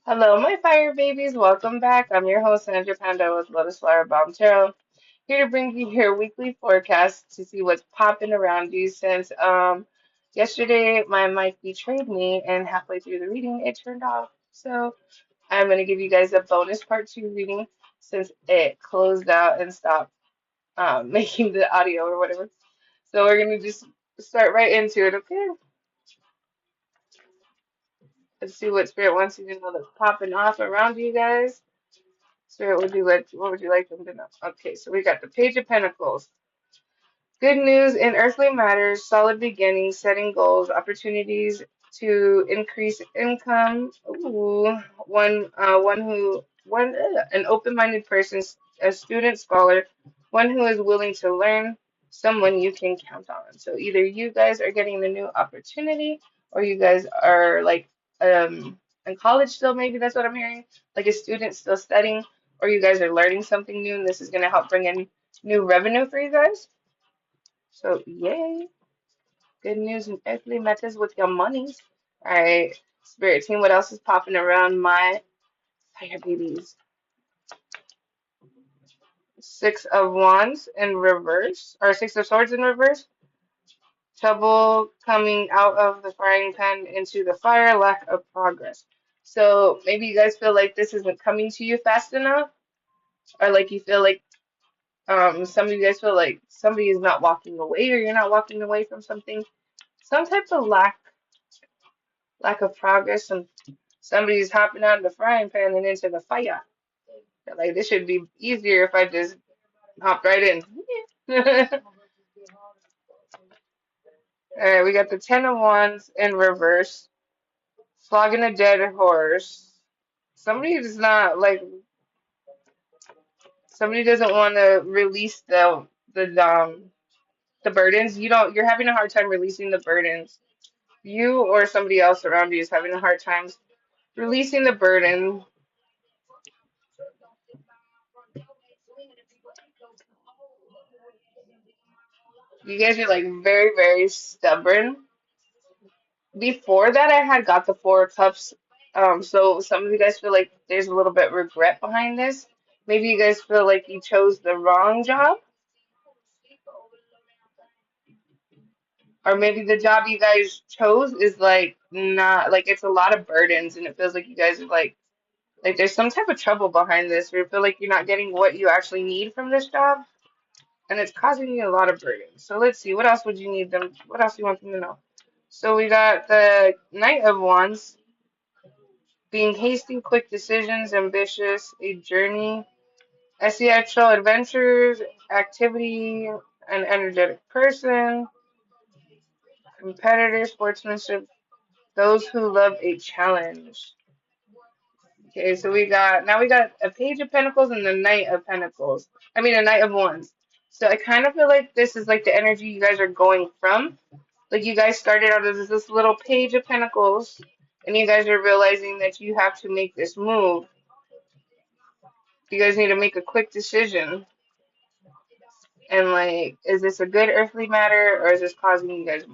Hello, my fire babies. Welcome back. I'm your host, Sandra Panda with Lotus Flower Bomb Tarot, here to bring you your weekly forecast to see what's popping around you since yesterday my mic betrayed me and halfway through the reading it turned off. So I'm going to give you guys a bonus part two reading since it closed out and stopped making the audio or whatever. So we're going to just start right into it, okay? Let's see what Spirit wants you to know that's popping off around you guys. Spirit, what would you like them to know? Okay, so we got the Page of Pentacles. Good news in earthly matters, solid beginnings, setting goals, opportunities to increase income. Ooh, an open-minded person, a student scholar, one who is willing to learn, someone you can count on. So either you guys are getting the new opportunity, or you guys are like in college still. Maybe that's what I'm hearing, like a student still studying, or you guys are learning something new, and this is gonna help bring in new revenue for you guys. So, yay. Good news in earthly matters with your monies. All right, Spirit Team, what else is popping around my fire babies? Six of Wands in reverse, or Six of Swords in reverse. Trouble coming out of the frying pan into the fire, lack of progress. So maybe you guys feel like this isn't coming to you fast enough, or like you feel like some of you guys feel like somebody is not walking away, or you're not walking away from something. Some type of lack of progress, and somebody's hopping out of the frying pan and into the fire. Like this should be easier if I just hopped right in. All right, we got the Ten of Wands in reverse, flogging a dead horse. Somebody does not like. Somebody doesn't want to release the burdens. You don't. You're having a hard time releasing the burdens. You or somebody else around you is having a hard time releasing the burden. You guys are like very, very stubborn. Before that, I had got the Four of Cups. So some of you guys feel like there's a little bit regret behind this. Maybe you guys feel like you chose the wrong job, or maybe the job you guys chose is like not like it's a lot of burdens, and it feels like you guys are like there's some type of trouble behind this, where you feel like you're not getting what you actually need from this job, and it's causing you a lot of burdens. So let's see, what else would you need them? What else do you want them to know? So we got the Knight of Wands. Being hasty, quick decisions, ambitious, a journey, actual adventures, activity, an energetic person, competitor, sportsmanship, those who love a challenge. Okay, so we got a Page of Pentacles and the Knight of Pentacles. I mean, a Knight of Wands. So I kind of feel like this is like the energy you guys are going from. Like you guys started out as this little Page of Pentacles, and you guys are realizing that you have to make this move. You guys need to make a quick decision. And like, is this a good earthly matter, or is this causing you guys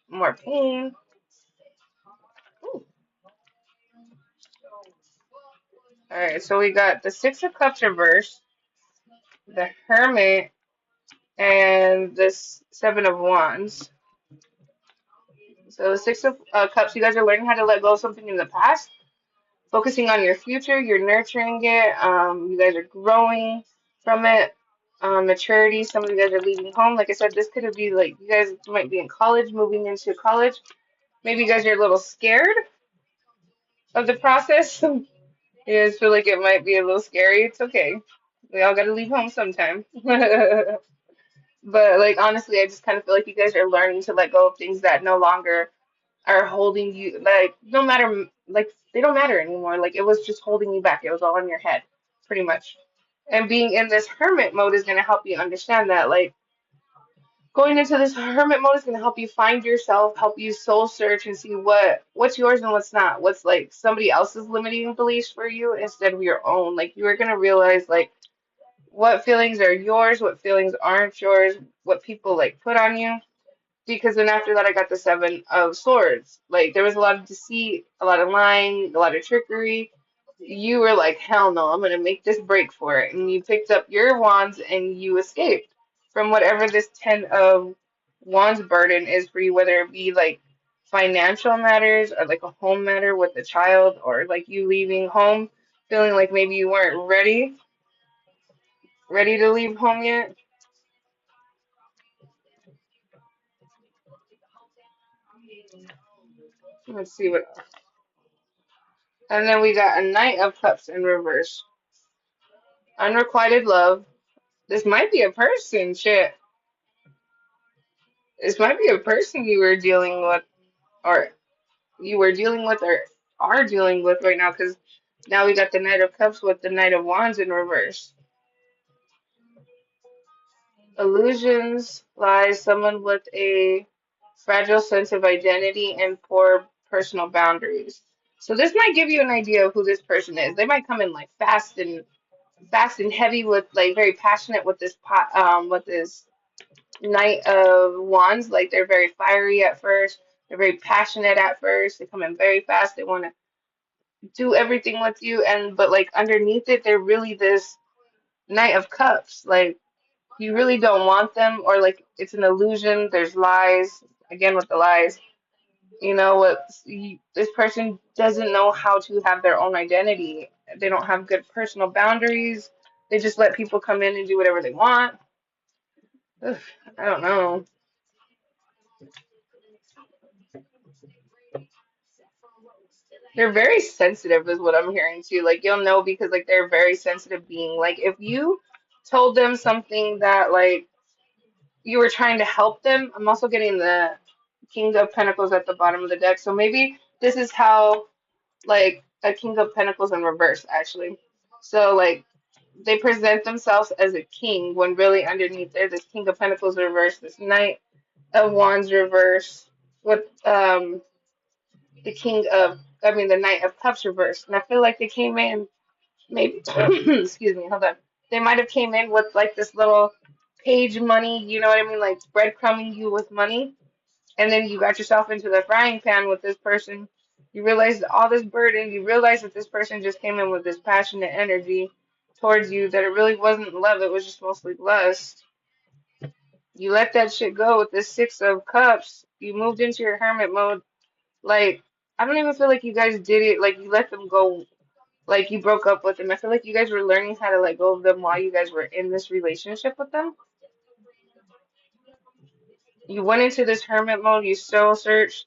more pain? Ooh. All right, so we got the Six of Cups reversed, the Hermit, and this Seven of Wands. So the Six of Cups, you guys are learning how to let go of something in the past, focusing on your future. You're nurturing it. You guys are growing from it. Maturity. Some of you guys are leaving home. Like I said, this could be like you guys might be in college, moving into college. Maybe you guys are a little scared of the process. You guys feel like it might be a little scary. It's okay. We all got to leave home sometime. But like honestly, I just kind of feel like you guys are learning to let go of things that no longer are holding you. Like no matter, like they don't matter anymore. Like it was just holding you back. It was all in your head, pretty much. And being in this hermit mode is going to help you understand that. Like going into this hermit mode is going to help you find yourself, help you soul search and see what's yours and what's not. What's like somebody else's limiting beliefs for you instead of your own. Like you are going to realize like what feelings are yours, what feelings aren't yours, what people like put on you. Because then after that, I got the Seven of Swords. Like there was a lot of deceit, a lot of lying, a lot of trickery. you were like, hell no, I'm gonna make this break for it. And you picked up your wands and you escaped from whatever this Ten of Wands burden is for you, whether it be like financial matters or like a home matter with a child or like you leaving home feeling like maybe you weren't ready to leave home yet. Let's see what. And then we got a Knight of Cups in reverse. Unrequited love. This might be a person, shit. This might be a person you were dealing with, or you were dealing with, or are dealing with right now, because now we got the Knight of Cups with the Knight of Wands in reverse. Illusions lies someone with a fragile sense of identity and poor personal boundaries. So this might give you an idea of who this person is. They might come in like fast and heavy with like very passionate with this pot with this Knight of Wands. Like they're very fiery at first. They're very passionate at first. They come in very fast. They want to do everything with you, and but like underneath it, they're really this Knight of Cups. Like you really don't want them, or like it's an illusion. There's lies again with the lies. You know what? This person doesn't know how to have their own identity. They don't have good personal boundaries. They just let people come in and do whatever they want. Ugh, I don't know. They're very sensitive, is what I'm hearing too. Like you'll know because like they're a very sensitive being. Like if you told them something that like you were trying to help them. I'm also getting the King of Pentacles at the bottom of the deck. So maybe this is how like a King of Pentacles in reverse actually. So like they present themselves as a king when really underneath there this King of Pentacles reverse, this Knight of Wands reverse with the King of the Knight of Cups reverse. And I feel like they came in maybe excuse me, hold on. They might have came in with like this little page money, you know what I mean, like breadcrumbing you with money, and then you got yourself into the frying pan with this person. You realize all this burden. You realize that this person just came in with this passionate energy towards you. That it really wasn't love. It was just mostly lust. You let that shit go with this Six of Cups. You moved into your hermit mode. Like I don't even feel like you guys did it. Like you let them go like you broke up with them. I feel like you guys were learning how to let go of them while you guys were in this relationship with them. You went into this hermit mode, you soul searched,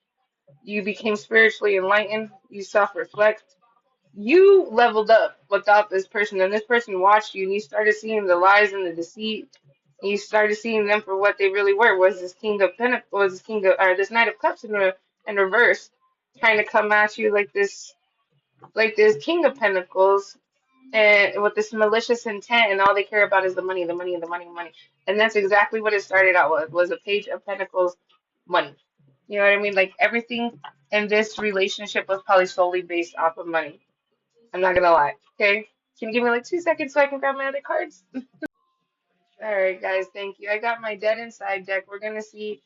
you became spiritually enlightened, you self-reflect. You leveled up without this person, and this person watched you, and you started seeing the lies and the deceit. And you started seeing them for what they really were. Was this King of Pentacles, was this King of, or this Knight of Cups in reverse, trying to come at you like this King of Pentacles, and with this malicious intent, and all they care about is the money, the money, the money, money. And that's exactly what it started out with, was a Page of Pentacles, money. You know what I mean? Like everything in this relationship was probably solely based off of money. I'm not gonna lie. Okay? Can you give me like 2 seconds so I can grab my other cards? All right, guys, thank you. I got my Dead Inside deck. We're gonna see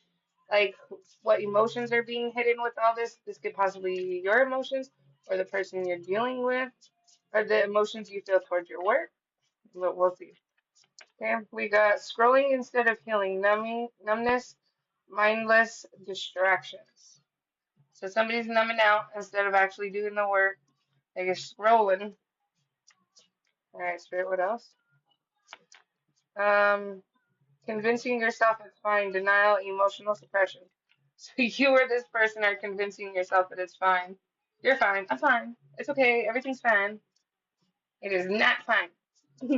like what emotions are being hidden with all this. This could possibly be your emotions or the person you're dealing with, or the emotions you feel towards your work. But we'll see. Okay, we got scrolling instead of healing, numbness, mindless distractions. So somebody's numbing out instead of actually doing the work. They get scrolling. All right, Spirit, what else? Um, Convincing yourself it's fine, denial, emotional suppression. So you or this person are convincing yourself that it's fine. You're fine. I'm fine. It's okay. Everything's fine. It is not fine.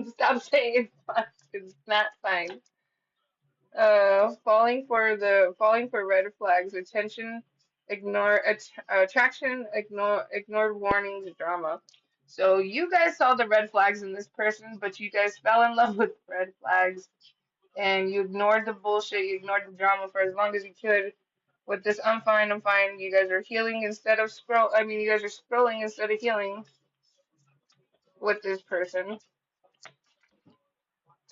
Stop saying it's fine. It's not fine. Falling for red flags, attention, attraction, ignored warnings, drama. So you guys saw the red flags in this person, but you guys fell in love with red flags, and you ignored the bullshit, you ignored the drama for as long as you could. With this, I'm fine, I'm fine. You guys are healing instead of scroll. I mean, you guys are scrolling instead of healing with this person.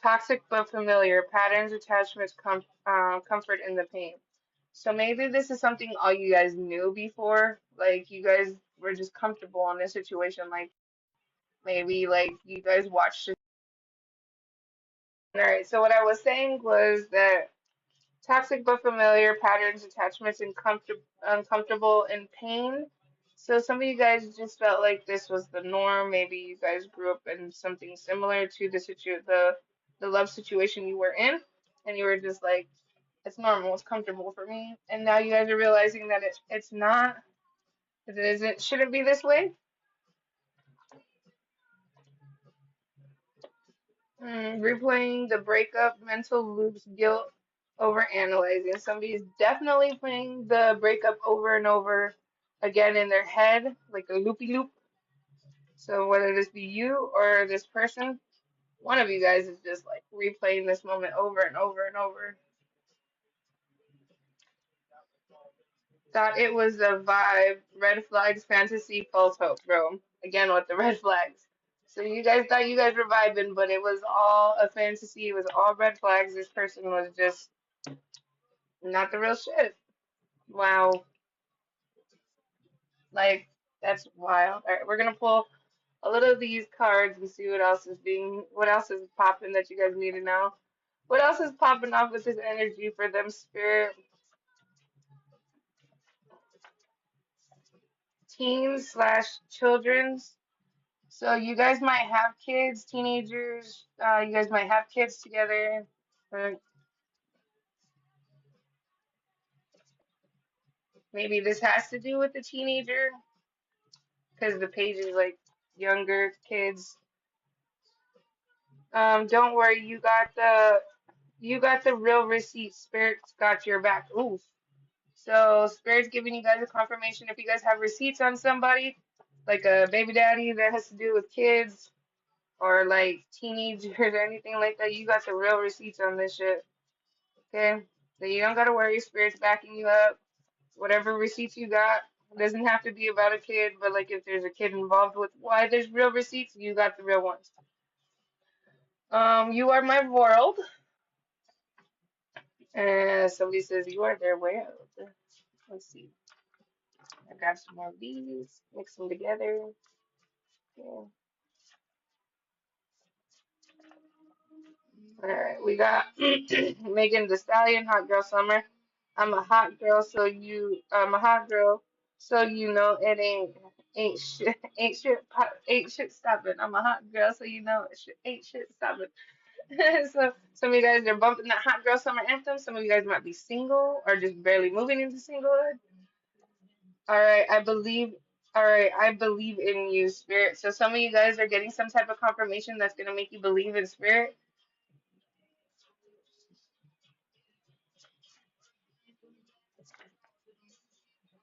Toxic but familiar patterns, attachments, comfort in the pain. So maybe this is something all you guys knew before. Like you guys were just comfortable in a situation like Maybe like you guys watched it. All right, so what I was saying was that toxic but familiar patterns, attachments, and uncomfortable and pain. So some of you guys just felt like this was the norm. Maybe you guys grew up in something similar to the love situation you were in, and you were just like, it's normal, it's comfortable for me. And now you guys are realizing that it's not, it isn't, shouldn't be this way. Replaying the breakup, mental loops, guilt, over analyzing. Somebody's definitely playing the breakup over and over again in their head, like a loopy loop. So whether this be you or this person, one of you guys is just like replaying this moment over and over and over. Thought it was a vibe, red flags, fantasy, false hope, bro. Again with the red flags. So you guys thought you guys were vibing, but it was all a fantasy. It was all red flags. This person was just not the real shit. Wow. Like, that's wild. All right, we're gonna pull a little of these cards and see what else is popping that you guys need to know. What else is popping off with this energy for them, spirit? Teens slash children's. So you guys might have kids, teenagers. You guys might have kids together. Or maybe this has to do with the teenager because the page is like younger kids. Don't worry, you got the real receipt. Spirit's got your back. Oof. So Spirit's giving you guys a confirmation if you guys have receipts on somebody, like a baby daddy that has to do with kids or like teenagers or anything like that. You got the real receipts on this shit. Okay? So you don't gotta worry. Spirit's backing you up. Whatever receipts you got. It doesn't have to be about a kid, but like if there's a kid involved with why there's real receipts, you got the real ones. You are my world. And somebody says you are their world. Let's see. I got some more of these. Mix them together. Yeah. All right, we got Megan Thee Stallion, Hot Girl Summer. I'm a hot girl, I'm a hot girl, so you know it ain't shit, ain't shit stopping. I'm a hot girl, so you know ain't shit stopping. So some of you guys are bumping that Hot Girl Summer anthem. Some of you guys might be single or just barely moving into singlehood. All right, I believe. All right, I believe in you, Spirit. So some of you guys are getting some type of confirmation that's gonna make you believe in Spirit.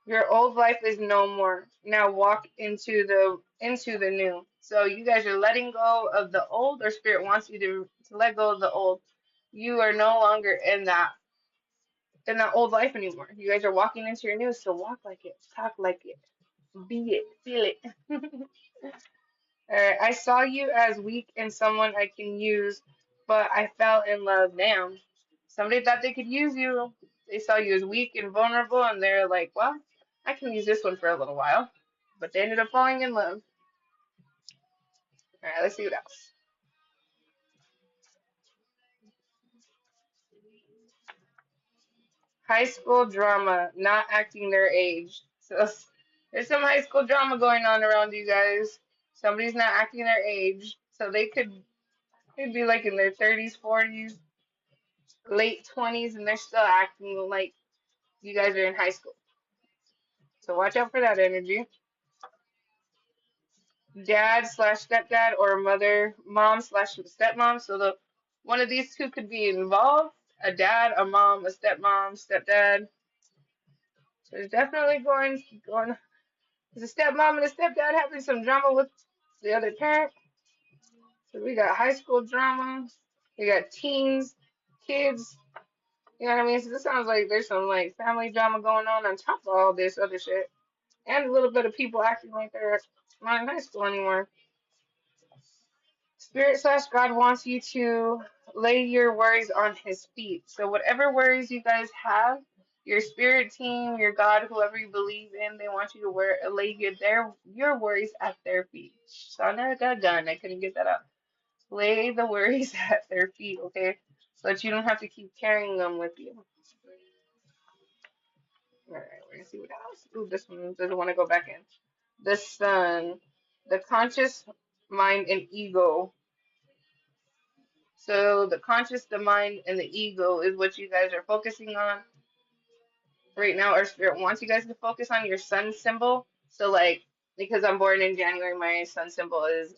Your old life is no more. Now walk into the new. So you guys are letting go of the old, or Spirit wants you to let go of the old. You are no longer in that old life anymore. You guys are walking into your new. So walk like it, talk like it, be it, feel it. I saw you as weak and someone I can use, but I fell in love. Damn. Somebody thought they could use you. They saw you as weak and vulnerable, and they're like, well, I can use this one for a little while. But they ended up falling in love. All right, let's see what else. High school drama, not acting their age. So there's some high school drama going on around you guys. Somebody's not acting their age, so they'd be like in their 30s, 40s, late 20s, and they're still acting like you guys are in high school. So watch out for that energy. Dad slash stepdad or mother, mom slash stepmom. So the one of these two could be involved. A dad, a mom, a stepmom, stepdad. So there's definitely going there's a stepmom and a stepdad having some drama with the other parent. So we got high school drama. We got teens, kids. You know what I mean? So this sounds like there's some like family drama going on top of all this other shit. And a little bit of people acting like they're not in high school anymore. Spirit slash God wants you to lay your worries on His feet. So whatever worries you guys have, Your spirit team, your God, whoever you believe in, they want you to lay your worries at their feet. Sounded like a gun. I couldn't get that out. Lay the worries at their feet, okay? So that you don't have to keep carrying them with you. All right, we're gonna see what else. Ooh, this one doesn't want to go back in. The sun, the conscious mind and ego. So the conscious, the mind, and the ego is what you guys are focusing on right now. Our spirit wants you guys to focus on your sun symbol. So like, because I'm born in January, my sun symbol is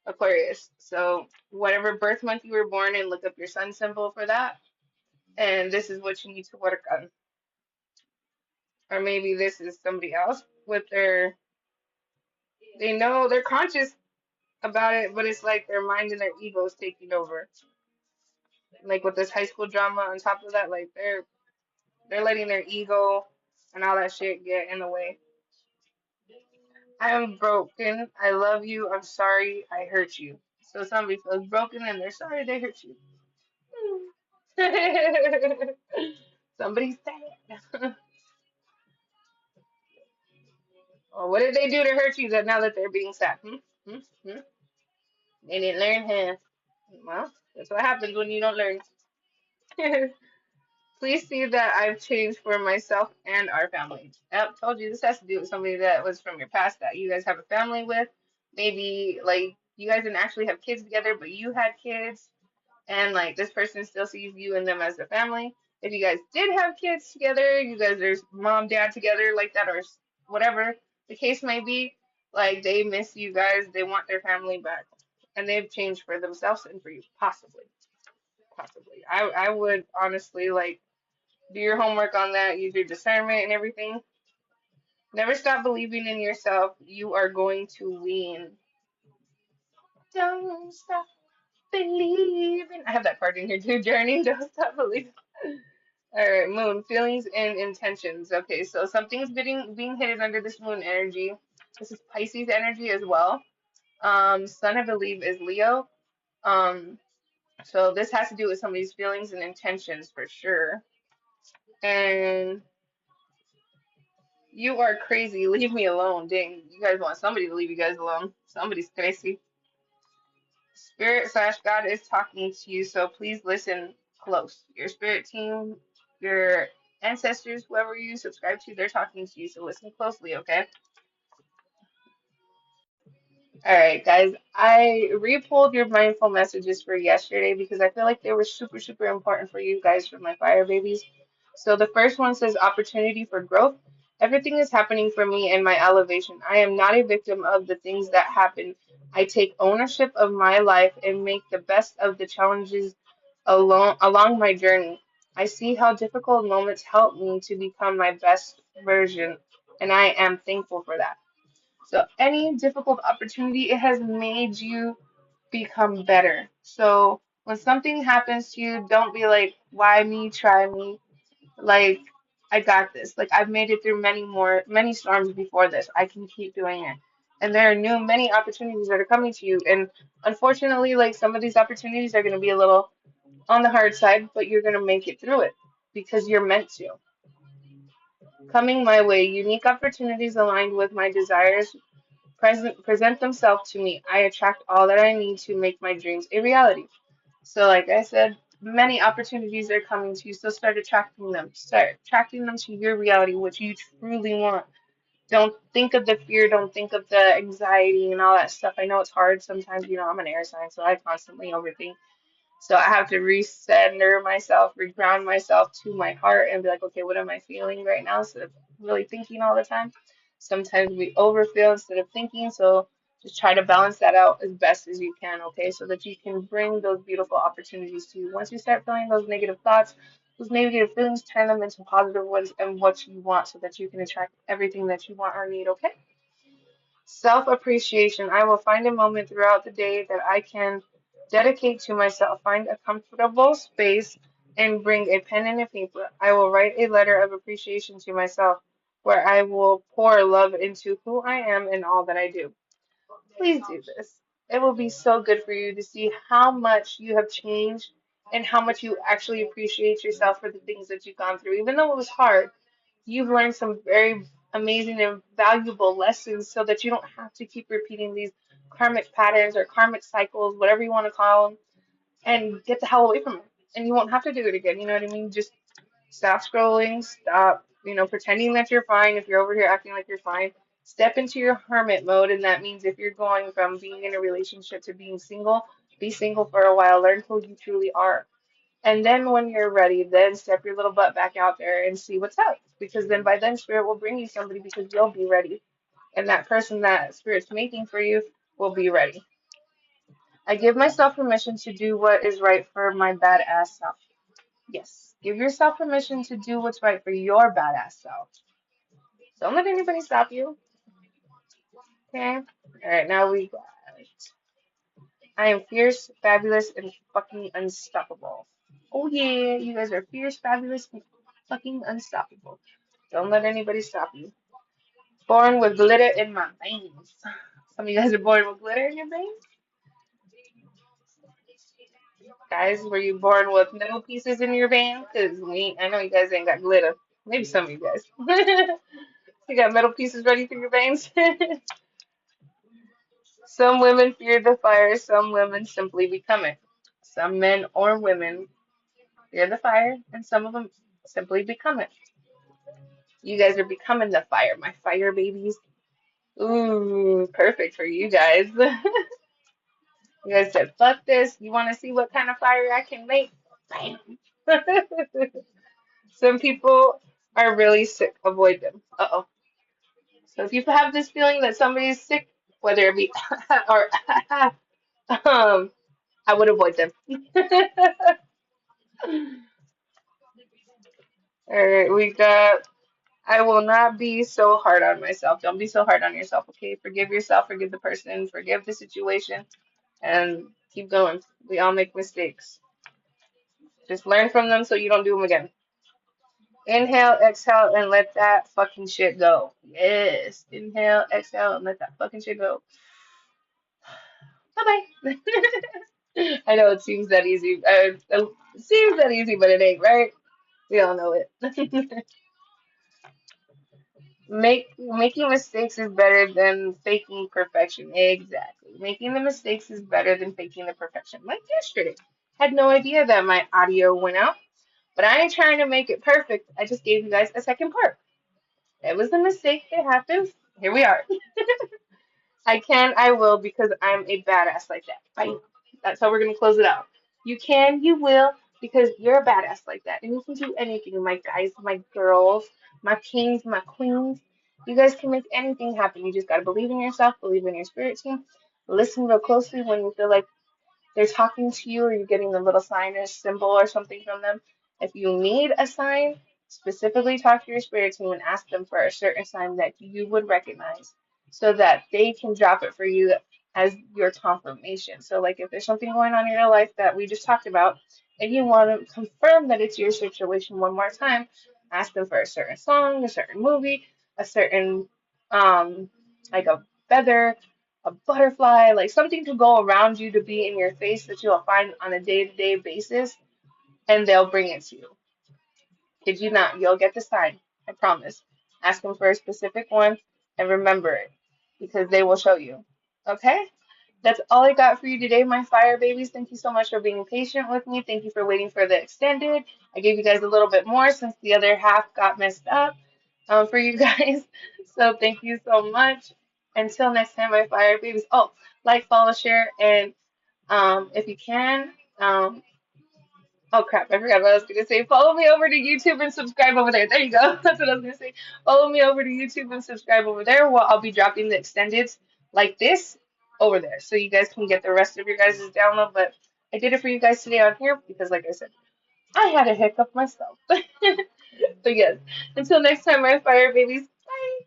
Aquarius. So whatever birth month you were born in, look up your sun symbol for that. And this is what you need to work on. Or maybe this is somebody else with they know they're conscious about it, but it's like their mind and their ego is taking over. Like with this high school drama on top of that, like they're letting their ego and all that shit get in the way. I am broken. I love you. I'm sorry I hurt you. So somebody feels broken and they're sorry they hurt you. Somebody's sad. Well, what did they do to hurt you that now that they're being sad? Hmm? Hmm? They didn't learn, huh? Well, that's what happens when you don't learn. Please see that I've changed for myself and our family. Yep, told you this has to do with somebody that was from your past that you guys have a family with. Maybe like you guys didn't actually have kids together, but you had kids, and like this person still sees you and them as a family. If you guys did have kids together, you guys are mom, dad together like that, or whatever the case may be, like they miss you guys, they want their family back, and they've changed for themselves and for you, possibly, possibly. I would honestly like do your homework on that, use your discernment and everything. Never stop believing in yourself. You are going to win. Don't stop believing. I have that part in here too, Journey. Don't stop believing. All right, moon, feelings and intentions. Okay, so something's being hidden under this moon energy. This is Pisces energy as well. Sun, I believe, is Leo. Um, so this has to do with somebody's feelings and intentions for sure. And you are crazy. Leave me alone. Dang, you guys want somebody to leave you guys alone. Somebody's crazy. Spirit slash God is talking to you, so please listen close. Your spirit team, your ancestors, whoever you subscribe to, they're talking to you, so listen closely, okay? All right, guys, I repulled your mindful messages for yesterday because I feel like they were super, super important for you guys for my fire babies. So the first one says opportunity for growth. Everything is happening for me and my elevation. I am not a victim of the things that happen. I take ownership of my life and make the best of the challenges along my journey. I see how difficult moments help me to become my best version, and I am thankful for that. So any difficult opportunity, it has made you become better. So when something happens to you, don't be like, why me, try me. Like, I got this. Like I've made it through many storms before this. I can keep doing it. And there are many opportunities that are coming to you. And unfortunately, like some of these opportunities are gonna be a little on the hard side, but you're gonna make it through it because you're meant to. Coming my way, unique opportunities aligned with my desires present themselves to me. I attract all that I need to make my dreams a reality. So, like I said, many opportunities are coming to you. So start attracting them. Start attracting them to your reality, what you truly want. Don't think of the fear. Don't think of the anxiety and all that stuff. I know it's hard sometimes. I'm an air sign, so I constantly overthink. So I have to recenter myself, reground myself to my heart and be like, okay, what am I feeling right now? Instead of really thinking all the time. Sometimes we overfeel instead of thinking. So just try to balance that out as best as you can, okay? So that you can bring those beautiful opportunities to you. Once you start feeling those negative thoughts, those negative feelings, turn them into positive ones and what you want so that you can attract everything that you want or need, okay? Self appreciation. I will find a moment throughout the day that I can dedicate to myself. Find a comfortable space and bring a pen and a paper. I will write a letter of appreciation to myself where I will pour love into who I am and all that I do. Please do this. It will be so good for you to see how much you have changed and how much you actually appreciate yourself for the things that you've gone through. Even though it was hard, you've learned some very amazing and valuable lessons so that you don't have to keep repeating these karmic patterns or karmic cycles, whatever you want to call them, and get the hell away from it. And you won't have to do it again. You know what I mean? Just stop scrolling, stop, pretending that you're fine if you're over here acting like you're fine. Step into your hermit mode, and that means if you're going from being in a relationship to being single, be single for a while, learn who you truly are. And then when you're ready, then step your little butt back out there and see what's up. Because then by then, Spirit will bring you somebody because you'll be ready. And that person that Spirit's making for you will be ready. I give myself permission to do what is right for my badass self. Yes, give yourself permission to do what's right for your badass self. Don't let anybody stop you. Okay? Alright, now we got. I am fierce, fabulous, and fucking unstoppable. Oh yeah, you guys are fierce, fabulous, and fucking unstoppable. Don't let anybody stop you. Born with glitter in my veins. Some of you guys are born with glitter in your veins. Guys, were you born with metal pieces in your veins? Because I know you guys ain't got glitter. Maybe some of you guys. You got metal pieces running through your veins. Some women fear the fire, some women simply become it. Some men or women fear the fire, and some of them simply become it. You guys are becoming the fire, my fire babies. Ooh, perfect for you guys. You guys said, fuck this. You want to see what kind of fire I can make? Bam. Some people are really sick. Avoid them. Uh-oh. So if you have this feeling that somebody's sick, whether it be or I would avoid them. All right, we got. I will not be so hard on myself. Don't be so hard on yourself, okay? Forgive yourself, forgive the person, forgive the situation, and keep going. We all make mistakes. Just learn from them so you don't do them again. Inhale, exhale, and let that fucking shit go. Yes. Inhale, exhale, and let that fucking shit go. Bye bye. I know it seems that easy. It seems that easy, but it ain't, right? We all know it. Making mistakes is better than faking perfection. Exactly. Making the mistakes is better than faking the perfection. Like yesterday. Had no idea that my audio went out, but I ain't trying to make it perfect. I just gave you guys a second part. It was a mistake. It happens. Here we are. I can, I will, because I'm a badass like that. Bye. That's how we're gonna close it out. You can, you will, because you're a badass like that, and you can do anything, my guys, my girls, my kings, my queens. You guys can make anything happen. You just gotta believe in yourself, believe in your spirit team. Listen real closely when you feel like they're talking to you or you're getting the little sign or symbol or something from them. If you need a sign, specifically talk to your spirit team and ask them for a certain sign that you would recognize so that they can drop it for you as your confirmation. So, like if there's something going on in your life that we just talked about and you want to confirm that it's your situation one more time, ask them for a certain song, a certain movie, a certain, like a feather, a butterfly, like something to go around you to be in your face that you'll find on a day-to-day basis, and they'll bring it to you. Kid you not, you'll get the sign. I promise. Ask them for a specific one and remember it because they will show you. Okay? That's all I got for you today, my fire babies. Thank you so much for being patient with me. Thank you for waiting for the extended. I gave you guys a little bit more since the other half got messed up for you guys. So thank you so much. Until next time, my fire babies. Oh, like, follow, share, and if you can, oh crap, I forgot what I was gonna say. Follow me over to YouTube and subscribe over there. There you go. That's what I was gonna say. Follow me over to YouTube and subscribe over there. Well, I'll be dropping the extendeds like this over there, so you guys can get the rest of your guys' download. But I did it for you guys today on here because, like I said, I had a hiccup myself. But yes, until next time, my fire babies. Bye.